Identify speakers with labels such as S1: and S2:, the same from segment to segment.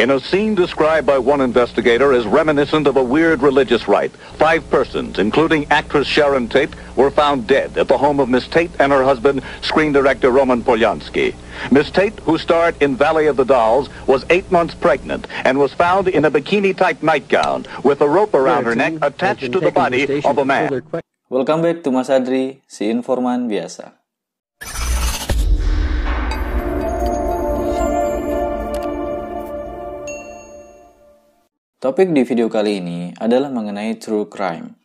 S1: In a scene described by one investigator as reminiscent of a weird religious rite, 5 persons, including actress Sharon Tate, were found dead at the home of Miss Tate and her husband, screen director Roman Polanski. Miss Tate, who starred in Valley of the Dolls, was 8 months pregnant and was found in a bikini-type nightgown with a rope around her neck attached to the body of a man.
S2: Welcome back to Mas Adri, si informan biasa. Topik di video kali ini adalah mengenai true crime,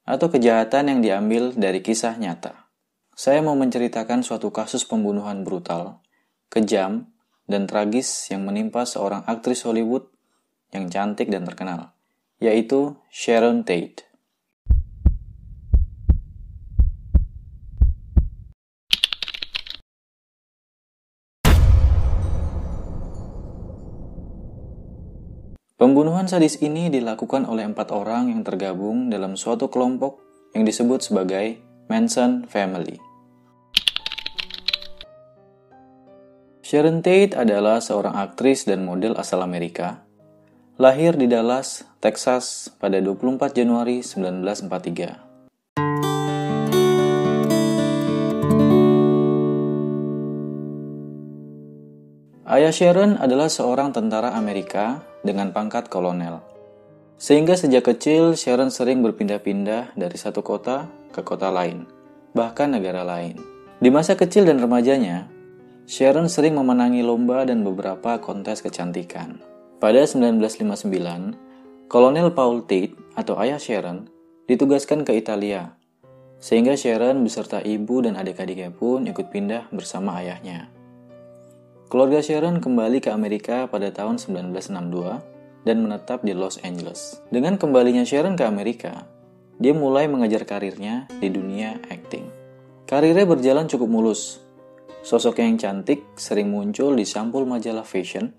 S2: atau kejahatan yang diambil dari kisah nyata. Saya mau menceritakan suatu kasus pembunuhan brutal, kejam, dan tragis yang menimpa seorang aktris Hollywood yang cantik dan terkenal, yaitu Sharon Tate. Pembunuhan sadis ini dilakukan oleh 4 orang yang tergabung dalam suatu kelompok yang disebut sebagai Manson Family. Sharon Tate adalah seorang aktris dan model asal Amerika, lahir di Dallas, Texas pada 24 Januari 1943. Ayah Sharon adalah seorang tentara Amerika dengan pangkat kolonel. Sehingga sejak kecil Sharon sering berpindah-pindah dari satu kota ke kota lain, bahkan negara lain. Di masa kecil dan remajanya, Sharon sering memenangi lomba dan beberapa kontes kecantikan. Pada 1959, Kolonel Paul Tate atau ayah Sharon ditugaskan ke Italia, sehingga Sharon beserta ibu dan adik-adiknya pun ikut pindah bersama ayahnya. Keluarga Sharon kembali ke Amerika pada tahun 1962 dan menetap di Los Angeles. Dengan kembalinya Sharon ke Amerika, dia mulai mengejar karirnya di dunia akting. Karirnya berjalan cukup mulus. Sosok yang cantik sering muncul di sampul majalah fashion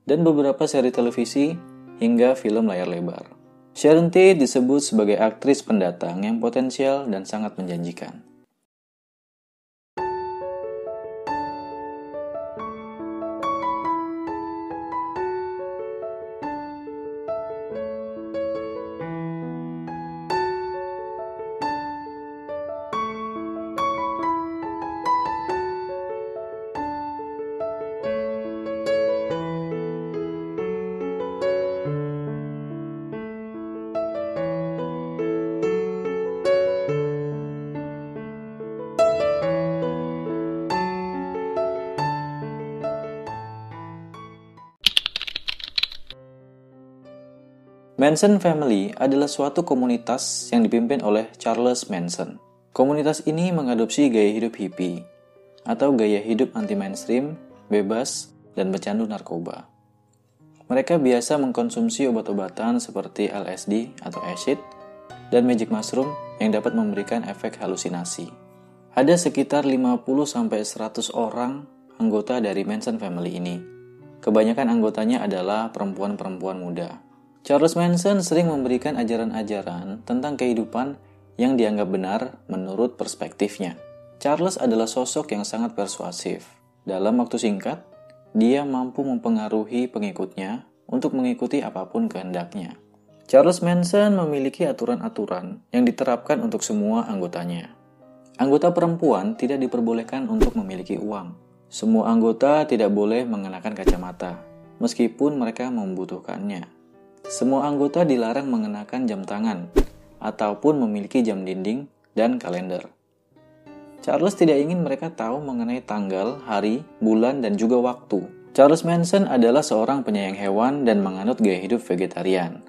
S2: dan beberapa seri televisi hingga film layar lebar. Sharon Tate disebut sebagai aktris pendatang yang potensial dan sangat menjanjikan. Manson Family adalah suatu komunitas yang dipimpin oleh Charles Manson. Komunitas ini mengadopsi gaya hidup hippie, atau gaya hidup anti-mainstream, bebas, dan pecandu narkoba. Mereka biasa mengkonsumsi obat-obatan seperti LSD atau acid, dan magic mushroom yang dapat memberikan efek halusinasi. Ada sekitar 50-100 orang anggota dari Manson Family ini. Kebanyakan anggotanya adalah perempuan-perempuan muda. Charles Manson sering memberikan ajaran-ajaran tentang kehidupan yang dianggap benar menurut perspektifnya. Charles adalah sosok yang sangat persuasif. Dalam waktu singkat, dia mampu mempengaruhi pengikutnya untuk mengikuti apapun kehendaknya. Charles Manson memiliki aturan-aturan yang diterapkan untuk semua anggotanya. Anggota perempuan tidak diperbolehkan untuk memiliki uang. Semua anggota tidak boleh mengenakan kacamata, meskipun mereka membutuhkannya. Semua anggota dilarang mengenakan jam tangan ataupun memiliki jam dinding dan kalender. Charles tidak ingin mereka tahu mengenai tanggal, hari, bulan, dan juga waktu. Charles Manson adalah seorang penyayang hewan dan menganut gaya hidup vegetarian.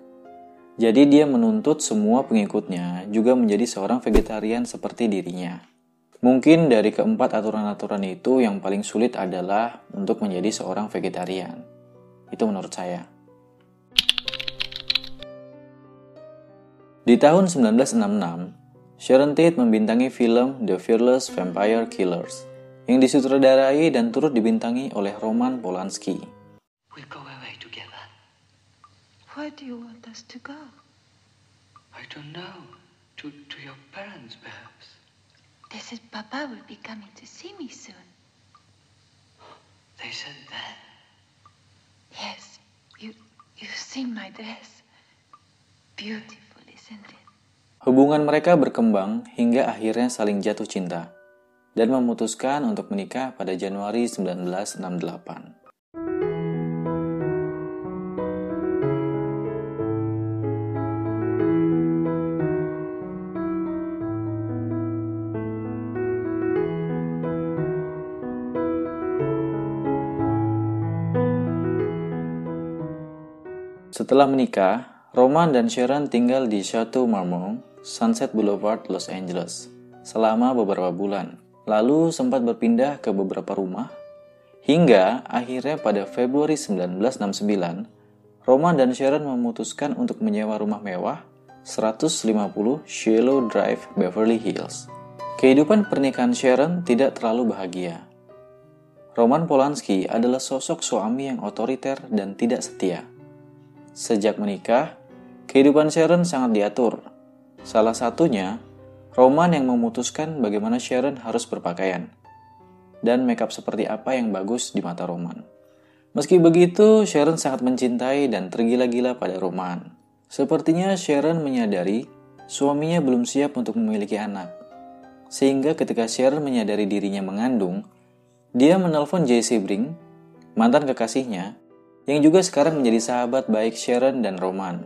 S2: Jadi dia menuntut semua pengikutnya juga menjadi seorang vegetarian seperti dirinya. Mungkin dari keempat aturan-aturan itu yang paling sulit adalah untuk menjadi seorang vegetarian. Itu menurut saya. Di tahun 1966, Sharon Tate membintangi film The Fearless Vampire Killers yang disutradarai dan turut dibintangi oleh Roman Polanski.
S3: We'll go away together.
S4: Where do you want us to go?
S3: I don't know. To your parents, perhaps.
S4: They said Papa will be coming to see me soon.
S3: They said that?
S4: Yes. seen my dress. Beautiful, isn't it?
S2: Hubungan mereka berkembang hingga akhirnya saling jatuh cinta dan memutuskan untuk menikah pada Januari 1968. Setelah menikah, Roman dan Sharon tinggal di Chateau Marmont, Sunset Boulevard, Los Angeles, selama beberapa bulan. Lalu sempat berpindah ke beberapa rumah, hingga akhirnya pada Februari 1969, Roman dan Sharon memutuskan untuk menyewa rumah mewah 150 Shiloh Drive, Beverly Hills. Kehidupan pernikahan Sharon tidak terlalu bahagia. Roman Polanski adalah sosok suami yang otoriter dan tidak setia. Sejak menikah, kehidupan Sharon sangat diatur. Salah satunya, Roman yang memutuskan bagaimana Sharon harus berpakaian dan makeup seperti apa yang bagus di mata Roman. Meski begitu, Sharon sangat mencintai dan tergila-gila pada Roman. Sepertinya Sharon menyadari suaminya belum siap untuk memiliki anak. Sehingga ketika Sharon menyadari dirinya mengandung, dia menelpon Jay Sebring, mantan kekasihnya, yang juga sekarang menjadi sahabat baik Sharon dan Roman.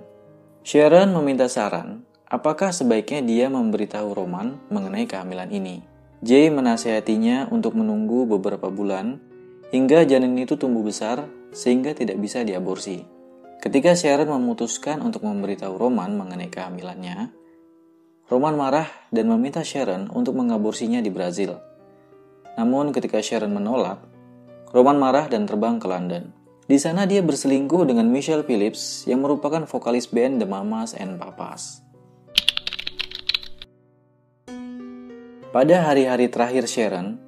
S2: Sharon meminta saran, apakah sebaiknya dia memberitahu Roman mengenai kehamilan ini. Jay menasihatinya untuk menunggu beberapa bulan hingga janin itu tumbuh besar sehingga tidak bisa diaborsi. Ketika Sharon memutuskan untuk memberitahu Roman mengenai kehamilannya, Roman marah dan meminta Sharon untuk mengaborsinya di Brazil. Namun ketika Sharon menolak, Roman marah dan terbang ke London. Di sana dia berselingkuh dengan Michelle Phillips yang merupakan vokalis band The Mamas and Papas. Pada hari-hari terakhir Sharon,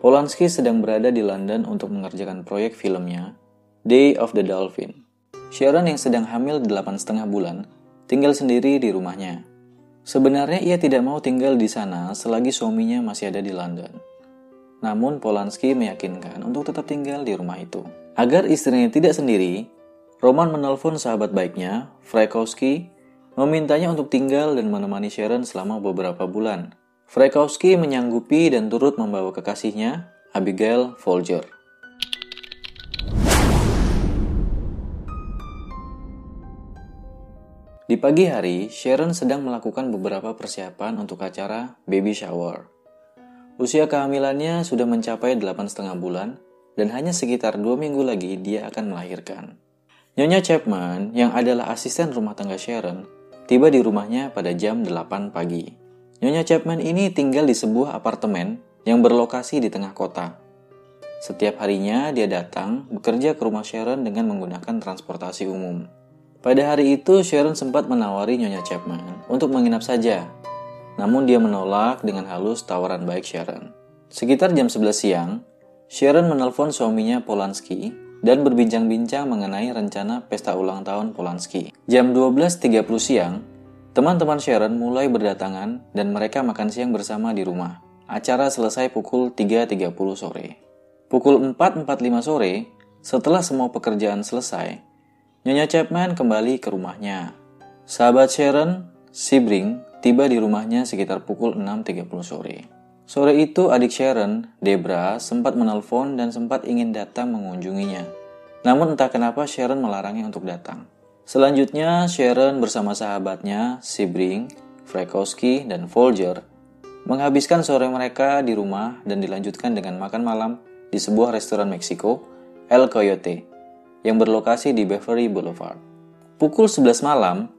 S2: Polanski sedang berada di London untuk mengerjakan proyek filmnya Day of the Dolphin. Sharon yang sedang hamil 8,5 bulan tinggal sendiri di rumahnya. Sebenarnya ia tidak mau tinggal di sana selagi suaminya masih ada di London. Namun Polanski meyakinkan untuk tetap tinggal di rumah itu. Agar istrinya tidak sendiri, Roman menelpon sahabat baiknya, Frykowski, memintanya untuk tinggal dan menemani Sharon selama beberapa bulan. Frykowski menyanggupi dan turut membawa kekasihnya, Abigail Folger. Di pagi hari, Sharon sedang melakukan beberapa persiapan untuk acara baby shower. Usia kehamilannya sudah mencapai 8,5 bulan, dan hanya sekitar 2 minggu lagi dia akan melahirkan. Nyonya Chapman, yang adalah asisten rumah tangga Sharon, tiba di rumahnya pada jam 8 pagi. Nyonya Chapman ini tinggal di sebuah apartemen yang berlokasi di tengah kota. Setiap harinya dia datang bekerja ke rumah Sharon dengan menggunakan transportasi umum. Pada hari itu Sharon sempat menawari Nyonya Chapman untuk menginap saja. Namun dia menolak dengan halus tawaran baik Sharon. Sekitar jam 11 siang, Sharon menelpon suaminya Polanski dan berbincang-bincang mengenai rencana pesta ulang tahun Polanski. Jam 12.30 siang, teman-teman Sharon mulai berdatangan dan mereka makan siang bersama di rumah. Acara selesai pukul 3.30 sore. Pukul 4.45 sore, setelah semua pekerjaan selesai, Nyonya Chapman kembali ke rumahnya. Sahabat Sharon, Sebring, tiba di rumahnya sekitar pukul 6.30 sore. Sore itu adik Sharon, Debra, sempat menelpon dan sempat ingin datang mengunjunginya. Namun entah kenapa Sharon melarangnya untuk datang. Selanjutnya, Sharon bersama sahabatnya, Sebring, Frykowski, dan Folger, menghabiskan sore mereka di rumah dan dilanjutkan dengan makan malam di sebuah restoran Meksiko, El Coyote, yang berlokasi di Beverly Boulevard. Pukul 11 malam,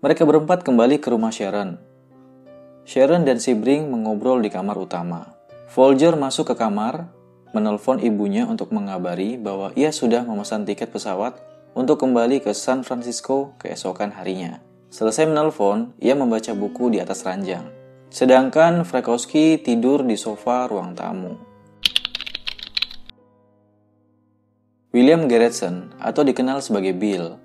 S2: mereka berempat kembali ke rumah Sharon. Sharon dan Sebring mengobrol di kamar utama. Folger masuk ke kamar, menelpon ibunya untuk mengabari bahwa ia sudah memesan tiket pesawat untuk kembali ke San Francisco keesokan harinya. Selesai menelpon, ia membaca buku di atas ranjang. Sedangkan Frykowski tidur di sofa ruang tamu. William Gerritsen, atau dikenal sebagai Bill,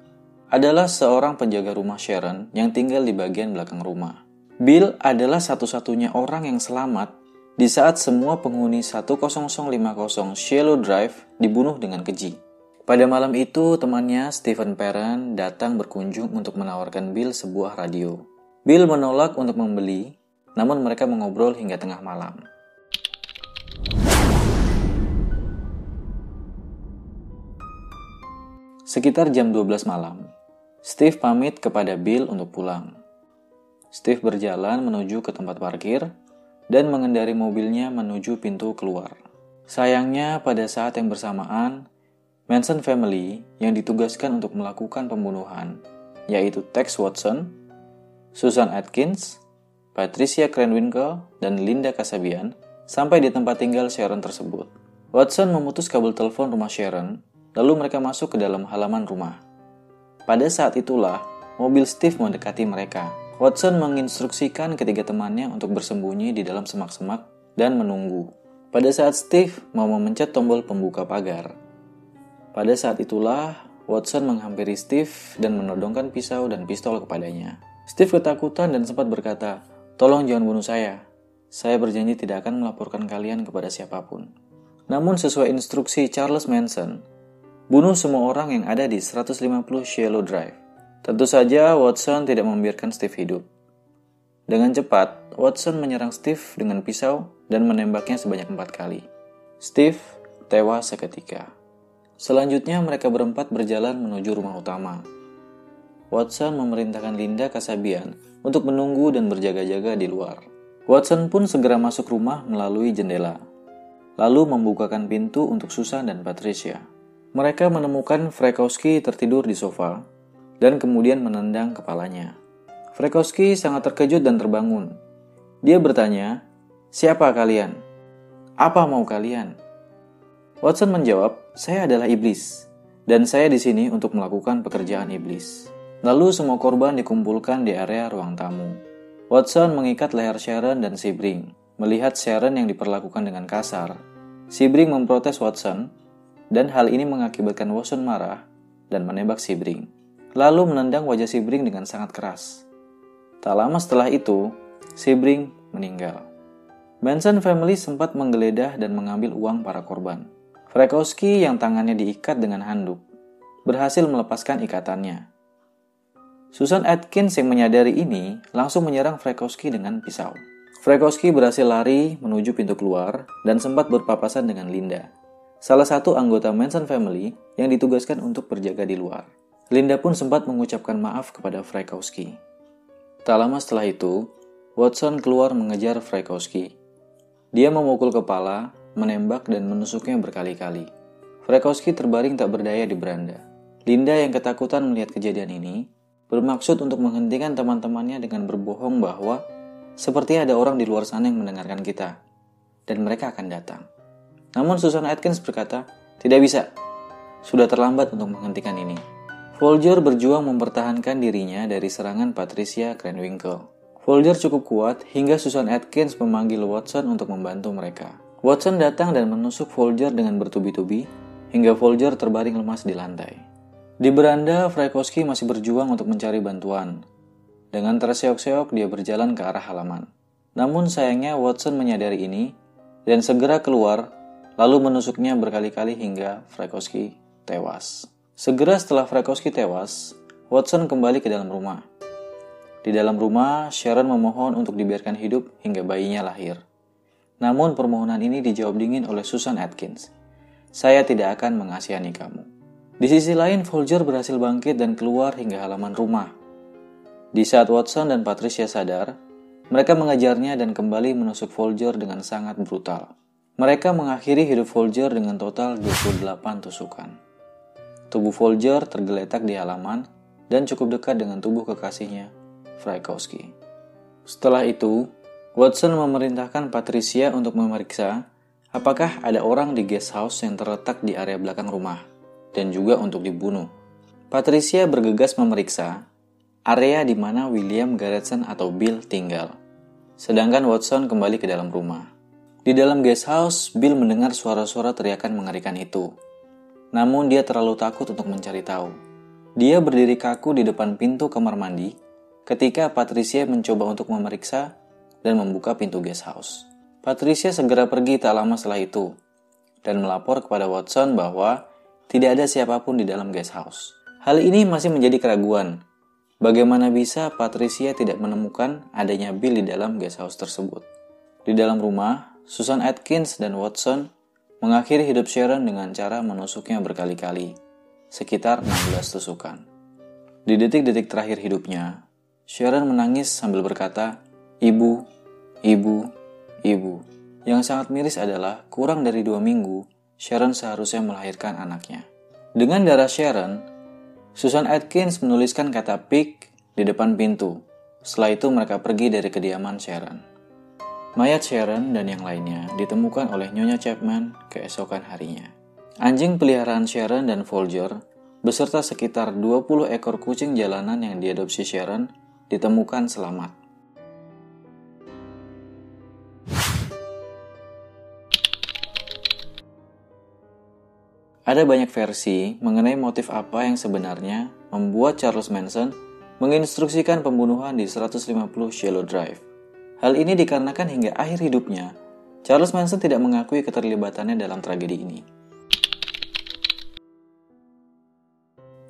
S2: adalah seorang penjaga rumah Sharon yang tinggal di bagian belakang rumah. Bill adalah satu-satunya orang yang selamat di saat semua penghuni 10050 Shiloh Drive dibunuh dengan keji. Pada malam itu, temannya Stephen Perrin datang berkunjung untuk menawarkan Bill sebuah radio. Bill menolak untuk membeli, namun mereka mengobrol hingga tengah malam. Sekitar jam 12 malam, Steve pamit kepada Bill untuk pulang. Steve berjalan menuju ke tempat parkir dan mengendari mobilnya menuju pintu keluar. Sayangnya, pada saat yang bersamaan, Manson family yang ditugaskan untuk melakukan pembunuhan, yaitu Tex Watson, Susan Atkins, Patricia Krenwinkel, dan Linda Kasabian, sampai di tempat tinggal Sharon tersebut. Watson memutus kabel telepon rumah Sharon, lalu mereka masuk ke dalam halaman rumah. Pada saat itulah, mobil Steve mendekati mereka. Watson menginstruksikan ketiga temannya untuk bersembunyi di dalam semak-semak dan menunggu. Pada saat Steve mau memencet tombol pembuka pagar, pada saat itulah, Watson menghampiri Steve dan menodongkan pisau dan pistol kepadanya. Steve ketakutan dan sempat berkata, "Tolong jangan bunuh saya. Saya berjanji tidak akan melaporkan kalian kepada siapapun." Namun sesuai instruksi Charles Manson, bunuh semua orang yang ada di 150 Shiloh Drive. Tentu saja Watson tidak membiarkan Steve hidup. Dengan cepat, Watson menyerang Steve dengan pisau dan menembaknya sebanyak 4 kali. Steve tewas seketika. Selanjutnya mereka berempat berjalan menuju rumah utama. Watson memerintahkan Linda Kasabian untuk menunggu dan berjaga-jaga di luar. Watson pun segera masuk rumah melalui jendela, lalu membukakan pintu untuk Susan dan Patricia. Mereka menemukan Frykowski tertidur di sofa dan kemudian menendang kepalanya. Frykowski sangat terkejut dan terbangun. Dia bertanya, "Siapa kalian? Apa mau kalian?" Watson menjawab, "Saya adalah iblis, dan saya di sini untuk melakukan pekerjaan iblis." Lalu semua korban dikumpulkan di area ruang tamu. Watson mengikat leher Sharon dan Sebring. Melihat Sharon yang diperlakukan dengan kasar, Sebring memprotes Watson, dan hal ini mengakibatkan Watson marah dan menembak Sebring. Lalu menendang wajah Sebring dengan sangat keras. Tak lama setelah itu, Sebring meninggal. Manson family sempat menggeledah dan mengambil uang para korban. Frykowski yang tangannya diikat dengan handuk berhasil melepaskan ikatannya. Susan Atkins yang menyadari ini langsung menyerang Frykowski dengan pisau. Frykowski berhasil lari menuju pintu keluar dan sempat berpapasan dengan Linda, salah satu anggota Manson family yang ditugaskan untuk berjaga di luar. Linda pun sempat mengucapkan maaf kepada Frykowski. Tak lama setelah itu, Watson keluar mengejar Frykowski. Dia memukul kepala, menembak dan menusuknya berkali-kali. Frykowski terbaring tak berdaya di beranda. Linda yang ketakutan melihat kejadian ini, bermaksud untuk menghentikan teman-temannya dengan berbohong bahwa seperti ada orang di luar sana yang mendengarkan kita, dan mereka akan datang. Namun Susan Atkins berkata, "Tidak bisa. Sudah terlambat untuk menghentikan ini." Folger berjuang mempertahankan dirinya dari serangan Patricia Krenwinkel. Folger cukup kuat hingga Susan Atkins memanggil Watson untuk membantu mereka. Watson datang dan menusuk Folger dengan bertubi-tubi, hingga Folger terbaring lemas di lantai. Di beranda, Frykowski masih berjuang untuk mencari bantuan. Dengan terseok-seok, dia berjalan ke arah halaman. Namun sayangnya Watson menyadari ini, dan segera keluar, lalu menusuknya berkali-kali hingga Frykowski tewas. Segera setelah Frykowski tewas, Watson kembali ke dalam rumah. Di dalam rumah, Sharon memohon untuk dibiarkan hidup hingga bayinya lahir. Namun permohonan ini dijawab dingin oleh Susan Atkins. "Saya tidak akan mengasihani kamu." Di sisi lain, Folger berhasil bangkit dan keluar hingga halaman rumah. Di saat Watson dan Patricia sadar, mereka mengejarnya dan kembali menusuk Folger dengan sangat brutal. Mereka mengakhiri hidup Folger dengan total 28 tusukan. Tubuh Folger tergeletak di halaman dan cukup dekat dengan tubuh kekasihnya, Frykowski. Setelah itu, Watson memerintahkan Patricia untuk memeriksa apakah ada orang di guest house yang terletak di area belakang rumah, dan juga untuk dibunuh. Patricia bergegas memeriksa area di mana William Garretson atau Bill tinggal. Sedangkan Watson kembali ke dalam rumah. Di dalam guest house, Bill mendengar suara-suara teriakan mengerikan itu. Namun dia terlalu takut untuk mencari tahu. Dia berdiri kaku di depan pintu kamar mandi ketika Patricia mencoba untuk memeriksa dan membuka pintu guest house. Patricia segera pergi tak lama setelah itu dan melapor kepada Watson bahwa tidak ada siapapun di dalam guest house. Hal ini masih menjadi keraguan. Bagaimana bisa Patricia tidak menemukan adanya Bill di dalam guest house tersebut? Di dalam rumah, Susan Atkins dan Watson mengakhiri hidup Sharon dengan cara menusuknya berkali-kali, sekitar 16 tusukan. Di detik-detik terakhir hidupnya, Sharon menangis sambil berkata, "Ibu, ibu, ibu." Yang sangat miris adalah kurang dari 2 minggu, Sharon seharusnya melahirkan anaknya. Dengan darah Sharon, Susan Atkins menuliskan kata pig di depan pintu. Setelah itu mereka pergi dari kediaman Sharon. Mayat Sharon dan yang lainnya ditemukan oleh Nyonya Chapman keesokan harinya. Anjing peliharaan Sharon dan Folger beserta sekitar 20 ekor kucing jalanan yang diadopsi Sharon ditemukan selamat. Ada banyak versi mengenai motif apa yang sebenarnya membuat Charles Manson menginstruksikan pembunuhan di 150 Shiloh Drive. Hal ini dikarenakan hingga akhir hidupnya, Charles Manson tidak mengakui keterlibatannya dalam tragedi ini.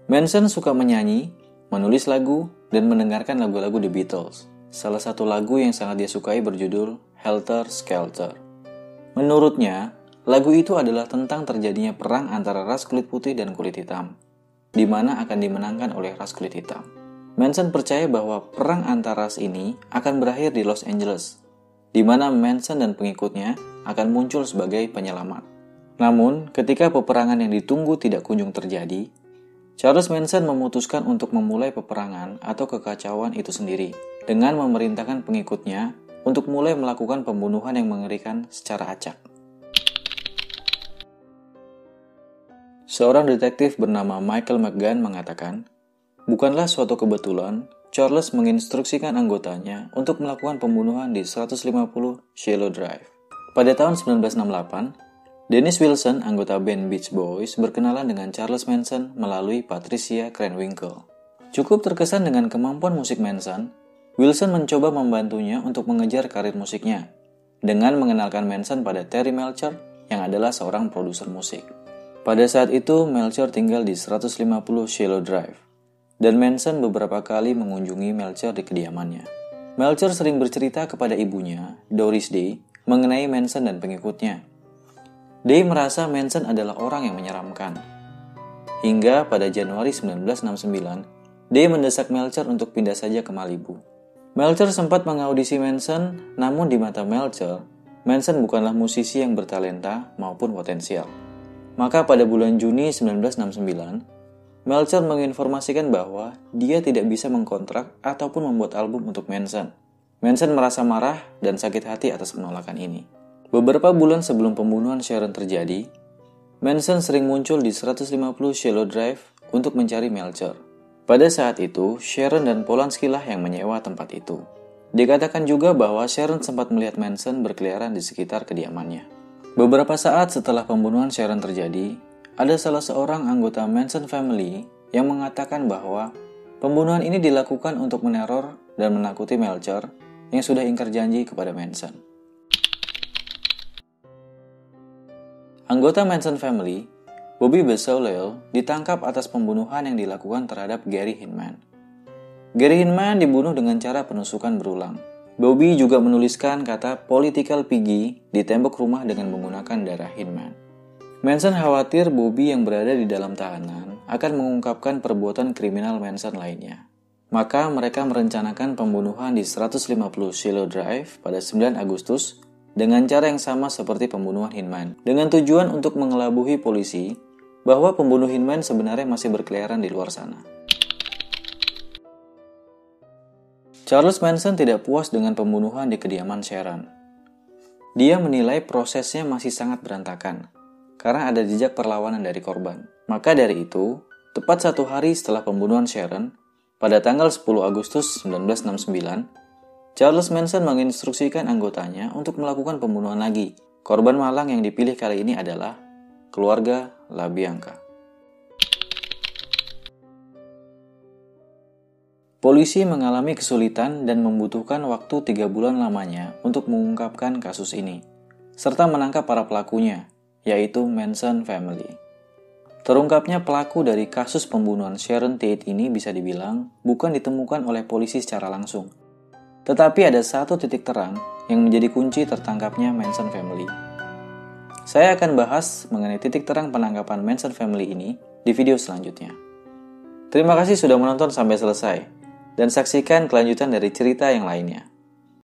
S2: Manson suka menyanyi, menulis lagu, dan mendengarkan lagu-lagu The Beatles. Salah satu lagu yang sangat dia sukai berjudul Helter Skelter. Menurutnya, lagu itu adalah tentang terjadinya perang antara ras kulit putih dan kulit hitam, di mana akan dimenangkan oleh ras kulit hitam. Manson percaya bahwa perang antar ras ini akan berakhir di Los Angeles, di mana Manson dan pengikutnya akan muncul sebagai penyelamat. Namun, ketika peperangan yang ditunggu tidak kunjung terjadi, Charles Manson memutuskan untuk memulai peperangan atau kekacauan itu sendiri, dengan memerintahkan pengikutnya untuk mulai melakukan pembunuhan yang mengerikan secara acak. Seorang detektif bernama Michael McGann mengatakan, bukanlah suatu kebetulan Charles menginstruksikan anggotanya untuk melakukan pembunuhan di 150 Shiloh Drive. Pada tahun 1968, Dennis Wilson, anggota band Beach Boys, berkenalan dengan Charles Manson melalui Patricia Krenwinkel. Cukup terkesan dengan kemampuan musik Manson, Wilson mencoba membantunya untuk mengejar karir musiknya, dengan mengenalkan Manson pada Terry Melcher yang adalah seorang produser musik. Pada saat itu, Melcher tinggal di 150 Shiloh Drive, dan Manson beberapa kali mengunjungi Melcher di kediamannya. Melcher sering bercerita kepada ibunya, Doris Day, mengenai Manson dan pengikutnya. Day merasa Manson adalah orang yang menyeramkan. Hingga pada Januari 1969, Day mendesak Melcher untuk pindah saja ke Malibu. Melcher sempat mengaudisi Manson, namun di mata Melcher, Manson bukanlah musisi yang bertalenta maupun potensial. Maka pada bulan Juni 1969, Melcher menginformasikan bahwa dia tidak bisa mengkontrak ataupun membuat album untuk Manson. Manson merasa marah dan sakit hati atas penolakan ini. Beberapa bulan sebelum pembunuhan Sharon terjadi, Manson sering muncul di 150 Shiloh Drive untuk mencari Melcher. Pada saat itu, Sharon dan Polanski lah yang menyewa tempat itu. Dikatakan juga bahwa Sharon sempat melihat Manson berkeliaran di sekitar kediamannya. Beberapa saat setelah pembunuhan Sharon terjadi, ada salah seorang anggota Manson family yang mengatakan bahwa pembunuhan ini dilakukan untuk meneror dan menakuti Melcher yang sudah ingkar janji kepada Manson. Anggota Manson family, Bobby Beausoleil, ditangkap atas pembunuhan yang dilakukan terhadap Gary Hinman. Gary Hinman dibunuh dengan cara penusukan berulang. Bobby juga menuliskan kata political piggy di tembok rumah dengan menggunakan darah Hinman. Manson khawatir Bobby yang berada di dalam tahanan akan mengungkapkan perbuatan kriminal Manson lainnya. Maka mereka merencanakan pembunuhan di 150 Shiloh Drive pada 9 Agustus dengan cara yang sama seperti pembunuhan Hinman, dengan tujuan untuk mengelabuhi polisi bahwa pembunuh Hinman sebenarnya masih berkeliaran di luar sana. Charles Manson tidak puas dengan pembunuhan di kediaman Sharon. Dia menilai prosesnya masih sangat berantakan, karena ada jejak perlawanan dari korban. Maka dari itu, tepat 1 hari setelah pembunuhan Sharon, pada tanggal 10 Agustus 1969, Charles Manson menginstruksikan anggotanya untuk melakukan pembunuhan lagi. Korban malang yang dipilih kali ini adalah keluarga LaBianca. Polisi mengalami kesulitan dan membutuhkan waktu 3 bulan lamanya untuk mengungkapkan kasus ini, serta menangkap para pelakunya, yaitu Manson family. Terungkapnya pelaku dari kasus pembunuhan Sharon Tate ini bisa dibilang bukan ditemukan oleh polisi secara langsung. Tetapi ada satu titik terang yang menjadi kunci tertangkapnya Manson family. Saya akan bahas mengenai titik terang penangkapan Manson family ini di video selanjutnya. Terima kasih sudah menonton sampai selesai, dan saksikan kelanjutan dari cerita yang lainnya.